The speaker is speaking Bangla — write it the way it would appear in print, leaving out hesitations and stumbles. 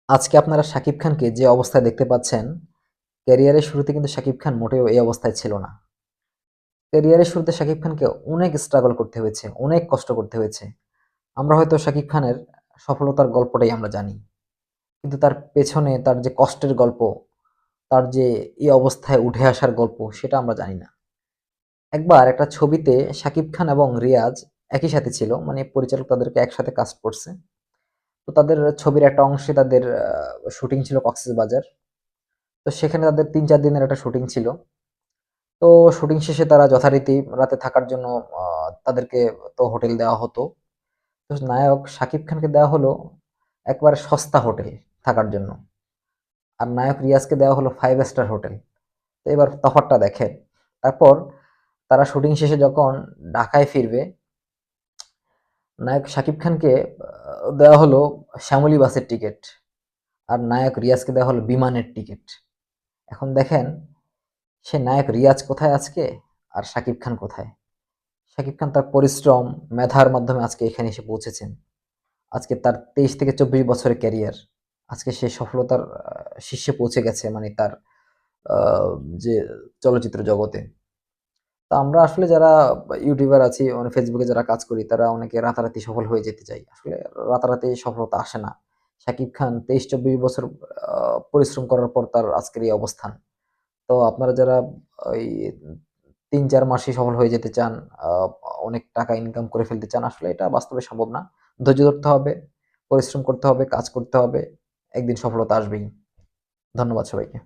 আজকে আপনারা শাকিব খানকে যে অবস্থায় দেখতে পাচ্ছেন, ক্যারিয়ারের শুরুতে কিন্তু শাকিব খান মোটেও এই অবস্থায় ছিল না। ক্যারিয়ারের শুরুতে শাকিব খানকে অনেক স্ট্রাগল করতে হয়েছে, অনেক কষ্ট করতে হয়েছে। আমরা হয়তো শাকিব খানের সফলতার গল্পটাই আমরা জানি। কিন্তু তার পেছনে তার যে কষ্টের গল্প, তার যে এই অবস্থায় উঠে আসার গল্প সেটা আমরা জানি না। একবার একটা ছবিতে শাকিব খান এবং রিয়াজ একই সাথে ছিল। মানে পরিচালক তাদেরকে একসাথে কাস্ট করছে। তো তাদের ছবির একটা অংশে তাদের শুটিং ছিল কক্সবাজার। তো সেখানে তাদের ৩-৪ দিনের একটা শুটিং ছিল। তো শুটিং শেষে তারা যথারীতি রাতে থাকার জন্য তাদেরকে তো হোটেল দেওয়া হতো। তো নায়ক শাকিব খানকে দেওয়া হলো একবারে সস্তা হোটেল থাকার জন্য। আর নায়ক রিয়াজকে দেওয়া হলো 5 স্টার হোটেল। তো এবার তফাৎটা দেখেন। তারপর তারা শুটিং শেষে যখন ঢাকায় ফিরবে, নায়ক শাকিব খানকে দেওয়া হলো শ্যামলী বাসের টিকেট। আর নায়ক রিয়াজকে দেওয়া হলো বিমানের টিকেট। এখন দেখেন সে নায়ক রিয়াজ কোথায় আজকে আর শাকিব খান কোথায়? শাকিব খান তার পরিশ্রম, মেধার মাধ্যমে আজকে এখানে এসে পৌঁছেছেন। আজকে তার ২৩ থেকে ২৪ বছরের ক্যারিয়ার। আজকে সে সফলতার শীর্ষে পৌঁছে গেছে মানে তার আ যে চলচ্চিত্র জগতে। তো আমরা আসলে যারা ইউটিউবার আছি, মানে ফেসবুকে যারা কাজ করি তারা অনেকে রাতারাতি সফল হয়ে যেতে চাই। আসলে রাতারাতি সফলতা আসে না। শাকিব খান ২৩-২৪ বছর আ পরিশ্রম করার পর তার আজকের এই অবস্থান। তো আপনারা যারা ওই ৩-৪ মাসেই সফল হয়ে যেতে চান, আ অনেক টাকা ইনকাম করে ফেলতে চান, আসলে এটা বাস্তবে সম্ভব না। ধৈর্য ধরতে হবে, পরিশ্রম করতে হবে, কাজ করতে হবে। একদিন সফলতা আসবেই। ধন্যবাদ সবাইকে।